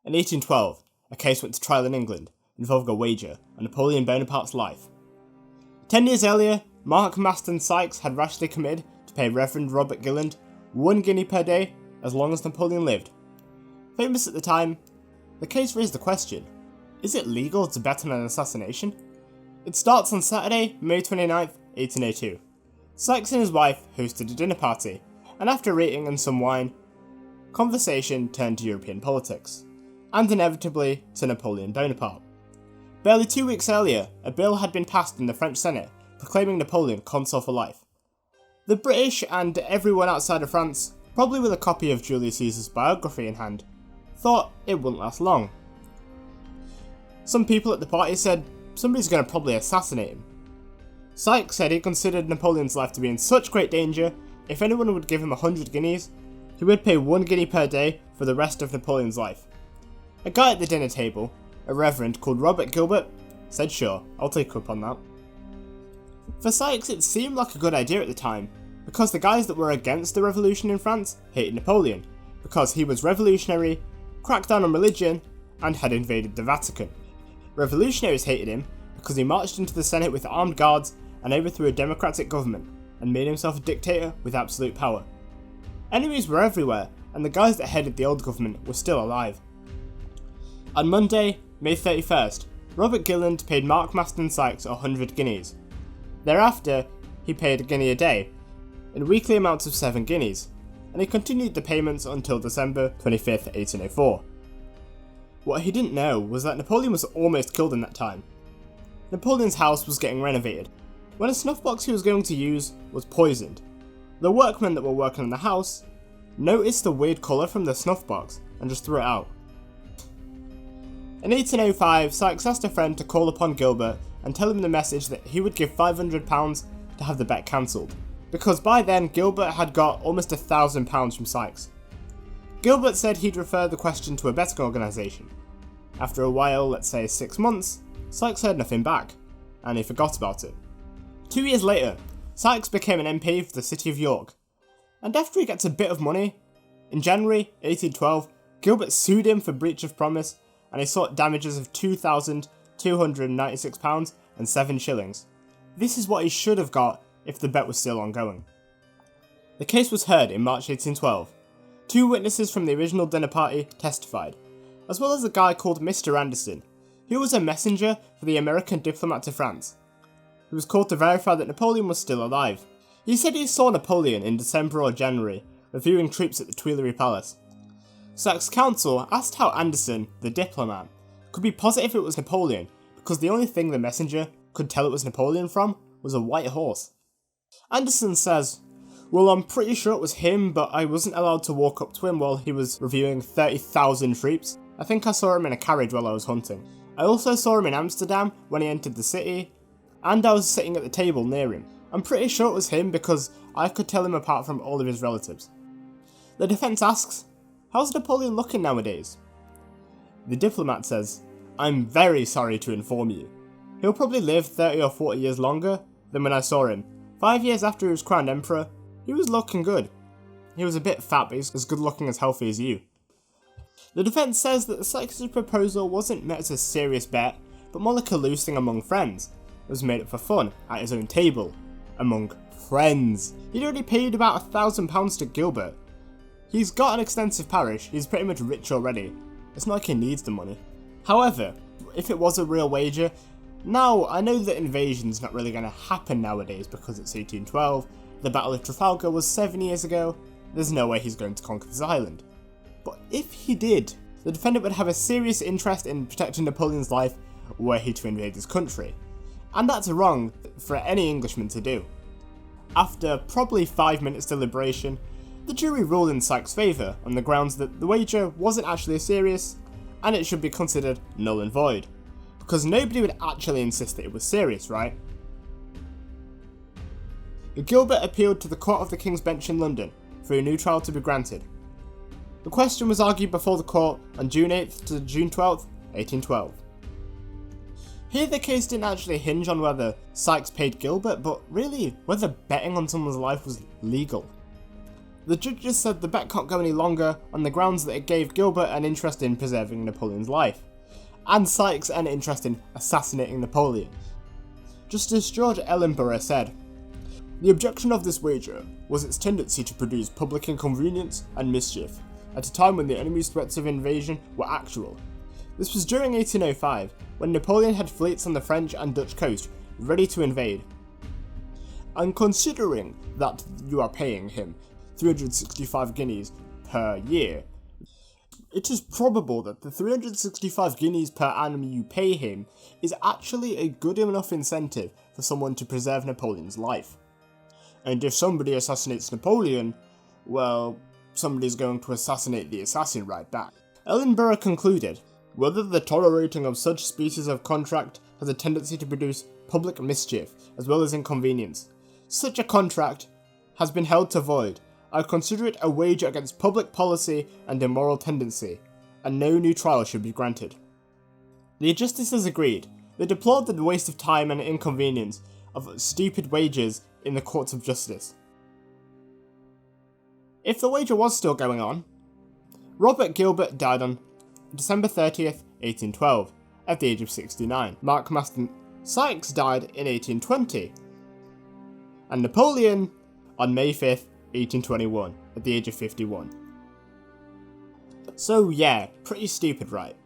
In 1812, a case went to trial in England involving a wager on Napoleon Bonaparte's life. 10 years earlier, Mark Maston Sykes had rashly committed to pay Reverend Robert Gilland 1 guinea per day as long as Napoleon lived. Famous at the time, the case raised the question, is it legal to bet on an assassination? It starts on Saturday, May 29th, 1802. Sykes and his wife hosted a dinner party, and after eating and some wine, conversation turned to European politics, and inevitably to Napoleon Bonaparte. Barely 2 weeks earlier, a bill had been passed in the French Senate proclaiming Napoleon consul for life. The British and everyone outside of France, probably with a copy of Julius Caesar's biography in hand, thought it wouldn't last long. Some people at the party said somebody's going to probably assassinate him. Sykes said he considered Napoleon's life to be in such great danger, if anyone would give him 100 guineas, he would pay 1 guinea per day for the rest of Napoleon's life. A guy at the dinner table, a reverend called Robert Gilbert, said sure, I'll take up on that. For Sykes it seemed like a good idea at the time, because the guys that were against the revolution in France hated Napoleon, because he was revolutionary, cracked down on religion, and had invaded the Vatican. Revolutionaries hated him because he marched into the Senate with armed guards and overthrew a democratic government, and made himself a dictator with absolute power. Enemies were everywhere, and the guys that headed the old government were still alive. On Monday, May 31st, Robert Gilland paid Mark Maston Sykes 100 guineas. Thereafter, he paid a guinea a day, in weekly amounts of 7 guineas, and he continued the payments until December 25th, 1804. What he didn't know was that Napoleon was almost killed in that time. Napoleon's house was getting renovated, when a snuff box he was going to use was poisoned. The workmen that were working on the house noticed the weird colour from the snuff box and just threw it out. In 1805, Sykes asked a friend to call upon Gilbert and tell him the message that he would give £500 to have the bet cancelled, because by then Gilbert had got almost £1,000 from Sykes. Gilbert said he'd refer the question to a betting organisation. After a while, let's say 6 months, Sykes heard nothing back, and he forgot about it. 2 years later, Sykes became an MP for the city of York, and after he gets a bit of money, in January 1812, Gilbert sued him for breach of promise, and he sought damages of £2,296 and 7 shillings. This is what he should have got if the bet was still ongoing. The case was heard in March 1812. 2 witnesses from the original dinner party testified, as well as a guy called Mr. Anderson, who was a messenger for the American diplomat to France. He was called to verify that Napoleon was still alive. He said he saw Napoleon in December or January, reviewing troops at the Tuileries Palace. Sykes' counsel asked how Anderson, the diplomat, could be positive it was Napoleon, because the only thing the messenger could tell it was Napoleon from was a white horse. Anderson says, "Well, I'm pretty sure it was him, but I wasn't allowed to walk up to him while he was reviewing 30,000 troops. I think I saw him in a carriage while I was hunting. I also saw him in Amsterdam when he entered the city, and I was sitting at the table near him. I'm pretty sure it was him because I could tell him apart from all of his relatives." The defence asks, "How's Napoleon looking nowadays?" The diplomat says, "I'm very sorry to inform you. He'll probably live 30 or 40 years longer than when I saw him. 5 years after he was crowned emperor, he was looking good. He was a bit fat, but he's as good looking as healthy as you." The defence says that Sykes' proposal wasn't meant as a serious bet, but more like a loose thing among friends. It was made up for fun, at his own table, among friends. He'd already paid about £1,000 to Gilbert. He's got an extensive parish, he's pretty much rich already. It's not like he needs the money. However, if it was a real wager, now I know that invasion's not really going to happen nowadays because it's 1812, the Battle of Trafalgar was 7 years ago, there's no way he's going to conquer this island. But if he did, the defendant would have a serious interest in protecting Napoleon's life were he to invade his country. And that's wrong for any Englishman to do. After probably 5 minutes deliberation, the jury ruled in Sykes' favour on the grounds that the wager wasn't actually serious, and it should be considered null and void. Because nobody would actually insist that it was serious, right? Gilbert appealed to the Court of the King's Bench in London for a new trial to be granted. The question was argued before the court on June 8th to June 12th, 1812. Here the case didn't actually hinge on whether Sykes paid Gilbert, but really whether betting on someone's life was legal. The judges said the bet can't go any longer on the grounds that it gave Gilbert an interest in preserving Napoleon's life, and Sykes an interest in assassinating Napoleon. Justice George Ellenborough said, "The objection of this wager was its tendency to produce public inconvenience and mischief, at a time when the enemy's threats of invasion were actual. This was during 1805, when Napoleon had fleets on the French and Dutch coast ready to invade. And considering that you are paying him 365 guineas per year, it is probable that the 365 guineas per annum you pay him is actually a good enough incentive for someone to preserve Napoleon's life. And if somebody assassinates Napoleon, well, somebody's going to assassinate the assassin right back." Ellenborough concluded, "Whether the tolerating of such species of contract has a tendency to produce public mischief as well as inconvenience, such a contract has been held to void. I consider it a wager against public policy and immoral tendency, and no new trial should be granted." The justices agreed. They deplored the waste of time and inconvenience of stupid wagers in the courts of justice. If the wager was still going on, Robert Gilbert died on December 30th, 1812, at the age of 69. Mark Maston Sykes died in 1820, and Napoleon on May 5th, 1821, at the age of 51. So yeah, pretty stupid, right?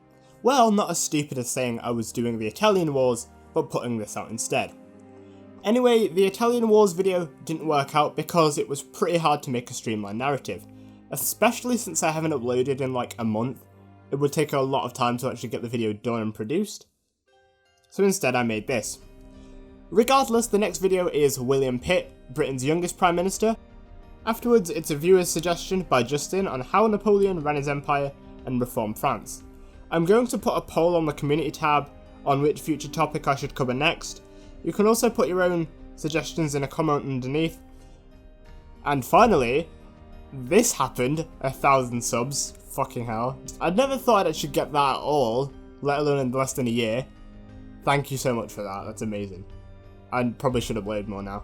Well, not as stupid as saying I was doing the Italian Wars, but putting this out instead. Anyway, the Italian Wars video didn't work out because it was pretty hard to make a streamlined narrative, especially since I haven't uploaded in like a month. It would take a lot of time to actually get the video done and produced. So instead I made this. Regardless, the next video is William Pitt, Britain's youngest Prime Minister. Afterwards, it's a viewer's suggestion by Justin on how Napoleon ran his empire and reformed France. I'm going to put a poll on the community tab on which future topic I should cover next. You can also put your own suggestions in a comment underneath. And finally, this happened, 1,000 subs, fucking hell. I'd never thought I should get that at all, let alone in less than a year. Thank you so much for that, that's amazing. I probably should upload more now.